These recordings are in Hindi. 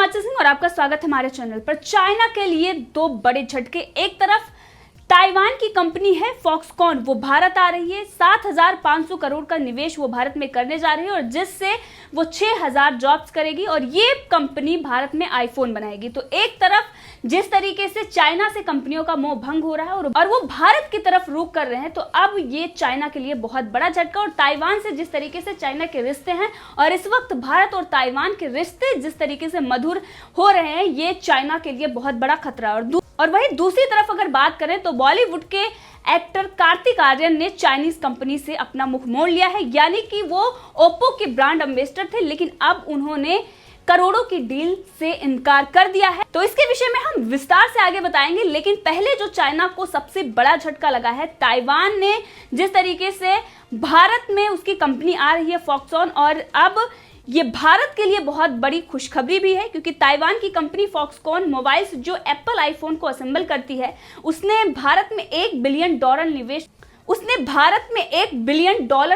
हिमाचल सिंह और आपका स्वागत है हमारे चैनल पर। चाइना के लिए दो बड़े झटके। एक तरफ ताइवान की कंपनी है फॉक्सकॉन, वो भारत आ रही है। 7,500 करोड़ का निवेश वो भारत में करने जा रही है और जिससे वो 6,000 जॉब्स करेगी और ये कंपनी भारत में आईफोन बनाएगी। तो एक तरफ जिस तरीके से चाइना से कंपनियों का मोह भंग हो रहा है और वो भारत की तरफ रुख कर रहे हैं, तो अब ये चाइना के लिए बहुत बड़ा झटका। और ताइवान से जिस तरीके से चाइना के रिश्ते हैं और इस वक्त भारत और ताइवान के रिश्ते जिस तरीके से मधुर हो रहे हैं, ये चाइना के लिए बहुत बड़ा खतरा है। और वहीं दूसरी तरफ अगर बात करें तो बॉलीवुड के एक्टर कार्तिक आर्यन ने चाइनीज कंपनी से अपना मुख मोड़ लिया है। यानी कि वो ओप्पो के ब्रांड एम्बेसडर थे, लेकिन अब उन्होंने करोड़ों की डील से इनकार कर दिया है। तो इसके विषय में हम विस्तार से आगे बताएंगे, लेकिन पहले जो चाइना को सबसे बड़ा झटका लगा है, ताइवान ने जिस तरीके से भारत में उसकी कंपनी आ रही है फॉक्सकॉन, और अब ये भारत के लिए बहुत बड़ी खुशखबरी भी है क्योंकि ताइवान की कंपनी फॉक्सकॉन मोबाइल्स जो एप्पल आईफोन को असेंबल करती है, उसने भारत में $1 बिलियन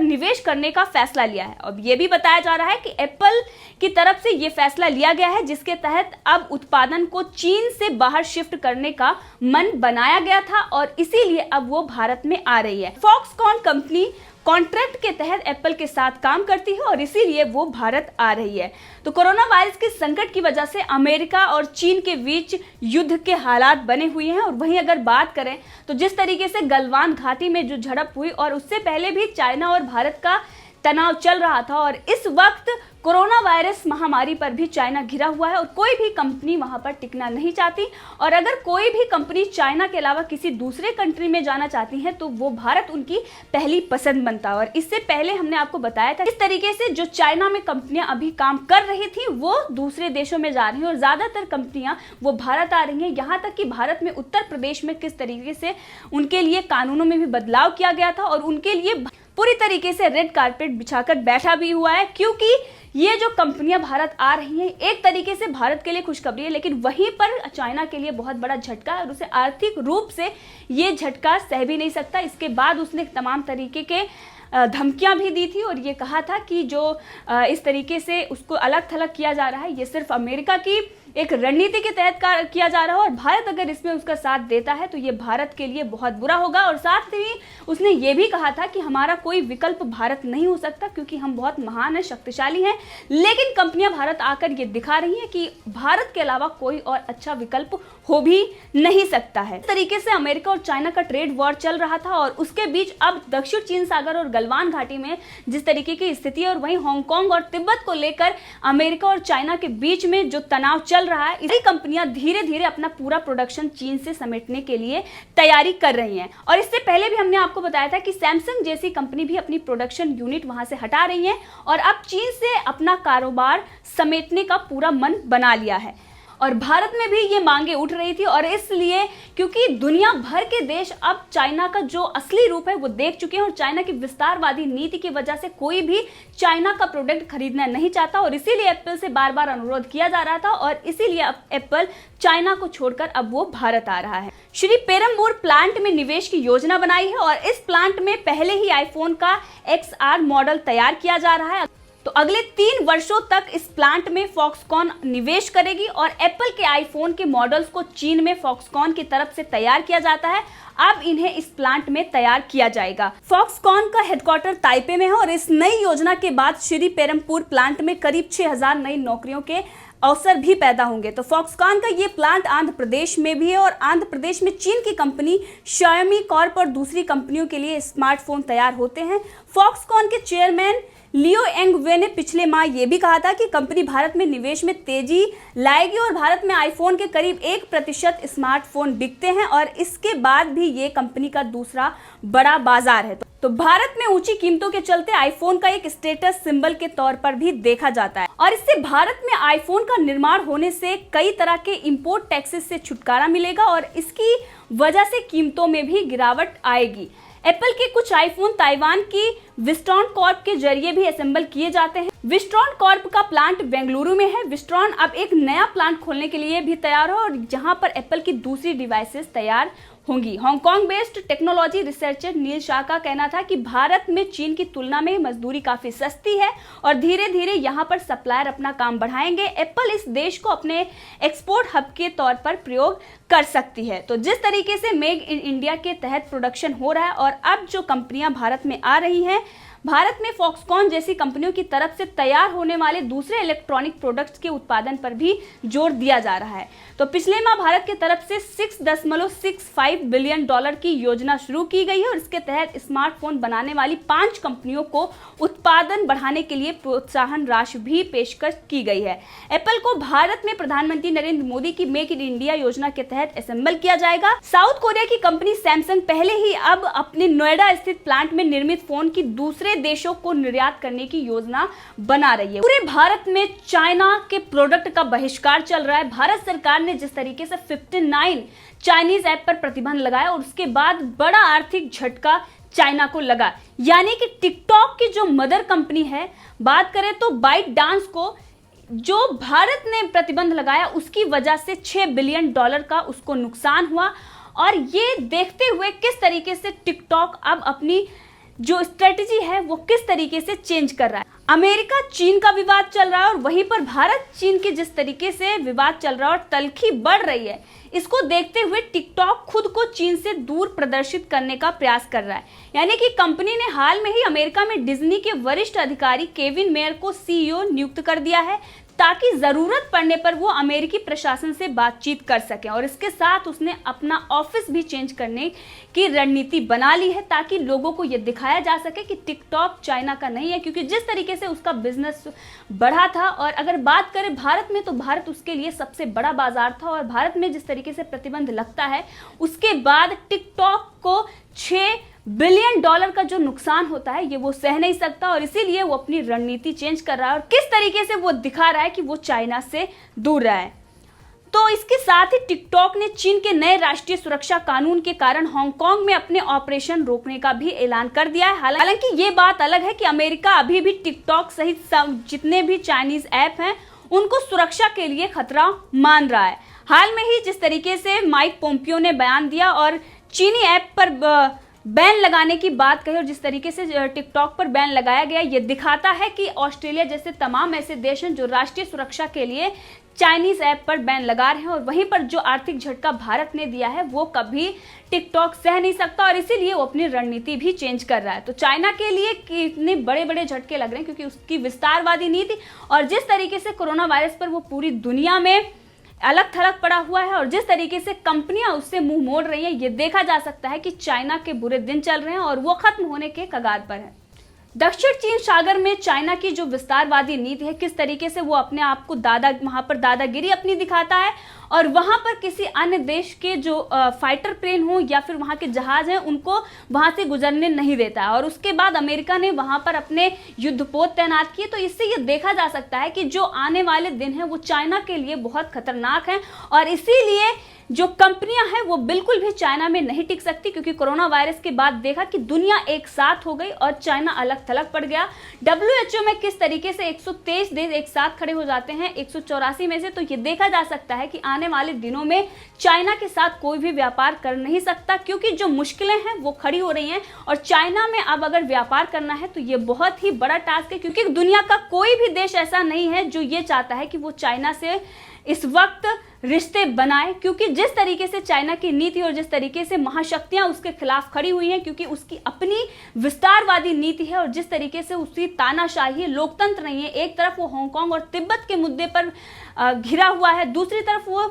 निवेश करने का फैसला लिया है। अब ये भी बताया जा रहा है कि एप्पल की तरफ से ये फैसला लिया गया है, जिसके तहत अब उत्पादन को चीन से बाहर शिफ्ट करने का मन बनाया गया था और इसीलिए अब वो भारत में आ रही है। फॉक्सकॉन कंपनी कॉन्ट्रैक्ट के तहत एप्पल के साथ काम करती है और इसीलिए वो भारत आ रही है। तो कोरोना वायरस के संकट की वजह से अमेरिका और चीन के बीच युद्ध के हालात बने हुए हैं। और वहीं अगर बात करें तो जिस तरीके से गलवान घाटी में जो झड़प हुई और उससे पहले भी चाइना और भारत का तनाव चल रहा था और इस वक्त कोरोना वायरस महामारी पर भी चाइना घिरा हुआ है और कोई भी कंपनी वहां पर टिकना नहीं चाहती। और अगर कोई भी कंपनी चाइना के अलावा किसी दूसरे कंट्री में जाना चाहती है तो वो भारत उनकी पहली पसंद बनता है। और इससे पहले हमने आपको बताया था इस तरीके से जो चाइना में कंपनियां अभी काम कर रही थी वो दूसरे देशों में जा रही हैं और ज्यादातर कंपनियां वो भारत आ रही हैं। यहाँ तक कि भारत में उत्तर प्रदेश में किस तरीके से उनके लिए कानूनों में भी बदलाव किया गया था और उनके लिए पूरी तरीके से रेड कारपेट बिछाकर बैठा भी हुआ है, क्योंकि ये जो कंपनियां भारत आ रही हैं एक तरीके से भारत के लिए खुशखबरी है, लेकिन वहीं पर चाइना के लिए बहुत बड़ा झटका है और उसे आर्थिक रूप से ये झटका सह भी नहीं सकता। इसके बाद उसने तमाम तरीके के धमकियां भी दी थी और ये कहा था कि जो इस तरीके से उसको अलग थलग किया जा रहा है, ये सिर्फ अमेरिका की एक रणनीति के तहत किया जा रहा है और भारत अगर इसमें उसका साथ देता है तो ये भारत के लिए बहुत बुरा होगा। और साथ ही उसने ये भी कहा था कि हमारा कोई विकल्प भारत नहीं हो सकता क्योंकि हम बहुत महान हैं, शक्तिशाली हैं, लेकिन कंपनियां भारत आकर ये दिखा रही हैं कि भारत के अलावा कोई और अच्छा विकल्प हो भी नहीं सकता है। इस तरीके से अमेरिका और चाइना का ट्रेड वॉर चल रहा था और उसके बीच अब दक्षिण चीन सागर और गलवान घाटी में जिस तरीके की स्थिति है और वहीं हांगकांग और तिब्बत को लेकर अमेरिका और चाइना के बीच में जो तनाव चल रहा है, इसी कंपनियां धीरे धीरे अपना पूरा प्रोडक्शन चीन से समेटने के लिए तैयारी कर रही हैं। और इससे पहले भी हमने आपको बताया था कि सैमसंग जैसी कंपनी भी अपनी प्रोडक्शन यूनिट वहां से हटा रही है और अब चीन से अपना कारोबार समेटने का पूरा मन बना लिया है। और भारत में भी ये मांगे उठ रही थी और इसलिए क्योंकि दुनिया भर के देश अब चाइना का जो असली रूप है वो देख चुके हैं और चाइना की विस्तारवादी नीति की वजह से कोई भी चाइना का प्रोडक्ट खरीदना नहीं चाहता और इसीलिए एप्पल से बार बार अनुरोध किया जा रहा था और इसीलिए अब एप्पल चाइना को छोड़कर अब वो भारत आ रहा है। श्री पेरम्बूर प्लांट में निवेश की योजना बनाई है और इस प्लांट में पहले ही आईफोन का XR मॉडल तैयार किया जा रहा है। तो अगले 3 वर्षों तक इस प्लांट में फॉक्सकॉन निवेश करेगी और एप्पल के आईफोन के मॉडल्स को चीन में फॉक्सकॉन की तरफ से तैयार किया जाता है। अब इन्हें इस प्लांट में तैयार किया जाएगा। फॉक्सकॉन का हेडक्वार्टर ताइपे में है और इस नई योजना के बाद श्री पेरम्बूर प्लांट में करीब 6,000 नई नौकरियों के अवसर भी पैदा होंगे। तो फॉक्सकॉन का ये प्लांट आंध्र प्रदेश में भी है और आंध्र प्रदेश में चीन की कंपनी शाओमी कॉर्प और दूसरी कंपनियों के लिए स्मार्टफोन तैयार होते हैं। फॉक्सकॉन के चेयरमैन लियो एंगवे ने पिछले माह ये भी कहा था कि कंपनी भारत में निवेश में तेजी लाएगी और भारत में आईफोन के करीब 1% स्मार्टफोन बिकते हैं और इसके बाद भी ये कंपनी का दूसरा बड़ा बाजार है। तो भारत में ऊंची कीमतों के चलते आईफोन का एक स्टेटस सिंबल के तौर पर भी देखा जाता है और इससे भारत में आईफोन का निर्माण होने से कई तरह के इंपोर्ट टैक्सेस से छुटकारा मिलेगा और इसकी वजह से कीमतों में भी गिरावट आएगी। एप्पल के कुछ आईफोन ताइवान की विस्ट्रॉन कॉर्प के जरिए भी असेंबल किए जाते हैं। विस्ट्रॉन कॉर्प का प्लांट बेंगलुरु में है। विस्ट्रॉन अब एक नया प्लांट खोलने के लिए भी तैयार है और जहां पर एप्पल की दूसरी डिवाइसेस तैयार होंगी। हांगकांग बेस्ड टेक्नोलॉजी रिसर्चर नील शाह का कहना था कि भारत में चीन की तुलना में मजदूरी काफी सस्ती है और धीरे धीरे यहां पर सप्लायर अपना काम बढ़ाएंगे। एप्पल इस देश को अपने एक्सपोर्ट हब के तौर पर प्रयोग कर सकती है। तो जिस तरीके से मेक इन इंडिया के तहत प्रोडक्शन हो रहा है और अब जो कंपनियां भारत में आ रही हैं, भारत में फॉक्सकॉन जैसी कंपनियों की तरफ से तैयार होने वाले दूसरे इलेक्ट्रॉनिक प्रोडक्ट्स के उत्पादन पर भी जोर दिया जा रहा है। तो पिछले माह भारत की तरफ से $6.65 बिलियन की योजना शुरू की गई है और इसके तहत स्मार्टफोन बनाने वाली 5 कंपनियों को उत्पादन बढ़ाने के लिए प्रोत्साहन राशि भी पेशकश की गई है। एप्पल को भारत में प्रधानमंत्री नरेंद्र मोदी की मेक इन इंडिया योजना के तहत असेंबल किया जाएगा। साउथ कोरिया की कंपनी सैमसंग पहले ही अब अपने नोएडा स्थित प्लांट में निर्मित फोन की दूसरे देशों को निर्यात करने की योजना बना रही है। पूरे भारत में चाइना के प्रोडक्ट का बहिष्कार चल रहा है। भारत सरकार ने जिस तरीके से 59 चाइनीज ऐप पर प्रतिबंध लगाया और उसके बाद बड़ा आर्थिक झटका चाइना को लगा, यानी कि टिकटॉक की जो मदर कंपनी है, बात करें तो बाइट डांस को जो भारत ने प्रतिबंध लगाया उसकी वजह से $6 बिलियन का उसको नुकसान हुआ। और ये देखते हुए किस तरीके से टिकटॉक अब अपनी जो स्ट्रेटेजी है वो किस तरीके से चेंज कर रहा है। अमेरिका चीन का विवाद चल रहा है और वहीं पर भारत चीन के जिस तरीके से विवाद चल रहा है और तलखी बढ़ रही है, इसको देखते हुए टिकटॉक खुद को चीन से दूर प्रदर्शित करने का प्रयास कर रहा है। यानी कि कंपनी ने हाल में ही अमेरिका में डिज्नी के वरिष्ठ अधिकारी केविन मेयर को CEO नियुक्त कर दिया है ताकि जरूरत पड़ने पर वो अमेरिकी प्रशासन से बातचीत कर सकें। और इसके साथ उसने अपना ऑफिस भी चेंज करने की रणनीति बना ली है ताकि लोगों को ये दिखाया जा सके कि टिकटॉक चाइना का नहीं है, क्योंकि जिस तरीके से उसका बिजनेस बढ़ा था। और अगर बात करें भारत में तो भारत उसके लिए सबसे बड़ा बाजार था और भारत में जिस तरीके से प्रतिबंध लगता है उसके बाद टिकटॉक को $6 बिलियन का जो नुकसान होता है ये वो सह नहीं सकता और इसीलिए वो अपनी रणनीति चेंज कर रहा है और किस तरीके से वो दिखा रहा है कि वो चाइना से दूर रहा है। तो इसके साथ ही टिकटॉक ने चीन के नए राष्ट्रीय सुरक्षा कानून के कारण हांगकांग में अपने ऑपरेशन रोकने का भी ऐलान कर दिया है। हालांकि ये बात अलग है कि अमेरिका अभी भी टिकटॉक सहित जितने भी चाइनीज ऐप हैं उनको सुरक्षा के लिए खतरा मान रहा है। हाल में ही जिस तरीके से माइक पोम्पियो ने बयान दिया और चीनी ऐप पर बैन लगाने की बात कही और जिस तरीके से टिकटॉक पर बैन लगाया गया, ये दिखाता है कि ऑस्ट्रेलिया जैसे तमाम ऐसे देश हैं जो राष्ट्रीय सुरक्षा के लिए चाइनीज ऐप पर बैन लगा रहे हैं और वहीं पर जो आर्थिक झटका भारत ने दिया है वो कभी टिकटॉक सह नहीं सकता और इसीलिए वो अपनी रणनीति भी चेंज कर रहा है। तो चाइना के लिए कितने बड़े बड़े झटके लग रहे हैं क्योंकि उसकी विस्तारवादी नीति और जिस तरीके से कोरोना वायरस पर वो पूरी दुनिया में अलग थलग पड़ा हुआ है और जिस तरीके से कंपनियां उससे मुंह मोड़ रही हैं, ये देखा जा सकता है कि चाइना के बुरे दिन चल रहे हैं और वो खत्म होने के कगार पर है। दक्षिण चीन सागर में चाइना की जो विस्तारवादी नीति है, किस तरीके से वो अपने आप को वहां पर दादागिरी अपनी दिखाता है और वहां पर किसी अन्य देश के जो फाइटर प्लेन हो या फिर वहां के जहाज हैं उनको वहां से गुजरने नहीं देता है। और उसके बाद अमेरिका ने वहां पर अपने युद्धपोत तैनात किए। तो इससे ये देखा जा सकता है कि जो आने वाले दिन हैं वो चाइना के लिए बहुत खतरनाक हैं और इसीलिए जो कंपनियां हैं वो बिल्कुल भी चाइना में नहीं टिक सकती, क्योंकि कोरोना वायरस के बाद देखा कि दुनिया एक साथ हो गई और चाइना अलग थलग पड़ गया। WHO में किस तरीके से 123 देश एक साथ खड़े हो जाते हैं 184 में से, तो ये देखा जा सकता है कि आने वाले दिनों में चाइना के साथ कोई भी व्यापार कर नहीं सकता, क्योंकि जो मुश्किलें हैं वो खड़ी हो रही हैं और चाइना में अब अगर व्यापार करना है तो ये बहुत ही बड़ा टास्क है, क्योंकि दुनिया का कोई भी देश ऐसा नहीं है जो ये चाहता है कि वो चाइना से इस वक्त रिश्ते बनाए, क्योंकि जिस तरीके से चाइना की नीति और जिस तरीके से महाशक्तियां उसके खिलाफ खड़ी हुई हैं, क्योंकि उसकी अपनी विस्तारवादी नीति है और जिस तरीके से उसकी तानाशाही है, लोकतंत्र नहीं है। एक तरफ वो हांगकांग और तिब्बत के मुद्दे पर घिरा हुआ है, दूसरी तरफ वो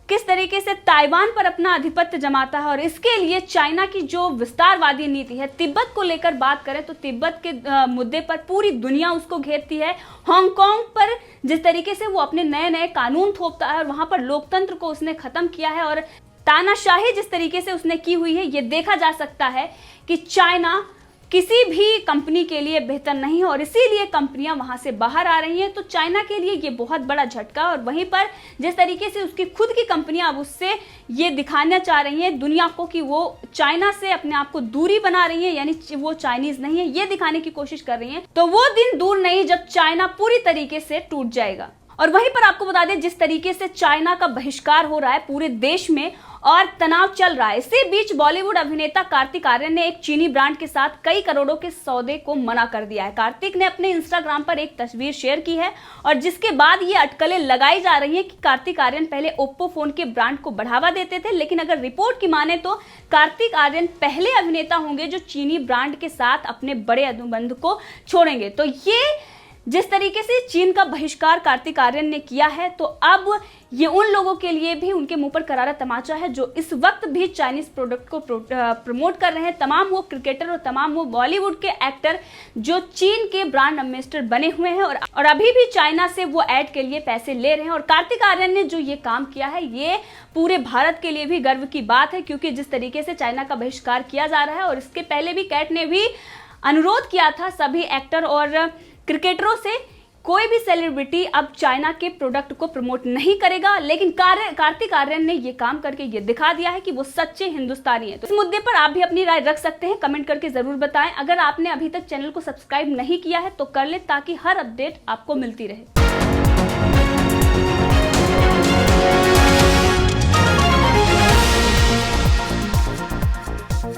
किस तरीके से ताइवान पर अपना आधिपत्य जमाता है और इसके लिए चाइना की जो विस्तारवादी नीति है, तिब्बत को लेकर बात करें तो तिब्बत के मुद्दे पर पूरी दुनिया उसको घेरती है। हांगकांग पर जिस तरीके से वो अपने नए नए कानून थोपता है और वहां पर लोकतंत्र को उसने खत्म किया है और तानाशाही जिस तरीके से उसने की हुई है, ये देखा जा सकता है कि चाइना किसी भी कंपनी के लिए बेहतर नहीं है और इसीलिए कंपनियां वहां से बाहर आ रही हैं। तो चाइना के लिए ये बहुत बड़ा झटका और वहीं पर जिस तरीके से उसकी खुद की कंपनियां अब उससे ये दिखाना चाह रही हैं दुनिया को कि वो चाइना से अपने आप को दूरी बना रही है, यानी वो चाइनीज नहीं है, ये दिखाने की कोशिश कर रही हैं। तो वो दिन दूर नहीं जब चाइना पूरी तरीके से टूट जाएगा। और वहीं पर आपको बता दें जिस तरीके से चाइना का बहिष्कार हो रहा है पूरे देश में और तनाव चल रहा है। इसी बीच बॉलीवुड अभिनेता कार्तिक आर्यन ने एक चीनी ब्रांड के साथ कई करोड़ों के सौदे को मना कर दिया है। कार्तिक ने अपने इंस्टाग्राम पर एक तस्वीर शेयर की है और जिसके बाद ये अटकलें लगाई जा रही हैं कि कार्तिक आर्यन पहले ओप्पो फोन के ब्रांड को बढ़ावा देते थे, लेकिन अगर रिपोर्ट की माने तो कार्तिक आर्यन पहले अभिनेता होंगे जो चीनी ब्रांड के साथ अपने बड़े अनुबंध को छोड़ेंगे। तो ये जिस तरीके से चीन का बहिष्कार कार्तिक आर्यन ने किया है, तो अब ये उन लोगों के लिए भी उनके मुंह पर करारा तमाचा है जो इस वक्त भी चाइनीज प्रोडक्ट को प्रमोट कर रहे हैं। तमाम वो क्रिकेटर और तमाम वो बॉलीवुड के एक्टर जो चीन के ब्रांड एम्बेसडर बने हुए हैं और अभी भी चाइना से वो ऐड के लिए पैसे ले रहे हैं। और कार्तिक आर्यन ने जो ये काम किया है, ये पूरे भारत के लिए भी गर्व की बात है, क्योंकि जिस तरीके से चाइना का बहिष्कार किया जा रहा है और इसके पहले भी कैट ने भी अनुरोध किया था सभी एक्टर और क्रिकेटरों से, कोई भी सेलिब्रिटी अब चाइना के प्रोडक्ट को प्रमोट नहीं करेगा, लेकिन कार्तिक आर्यन ने ये काम करके ये दिखा दिया है कि वो सच्चे हिंदुस्तानी हैं। तो इस मुद्दे पर आप भी अपनी राय रख सकते हैं, कमेंट करके जरूर बताएं। अगर आपने अभी तक चैनल को सब्सक्राइब नहीं किया है तो कर ले, ताकि हर अपडेट आपको मिलती रहे।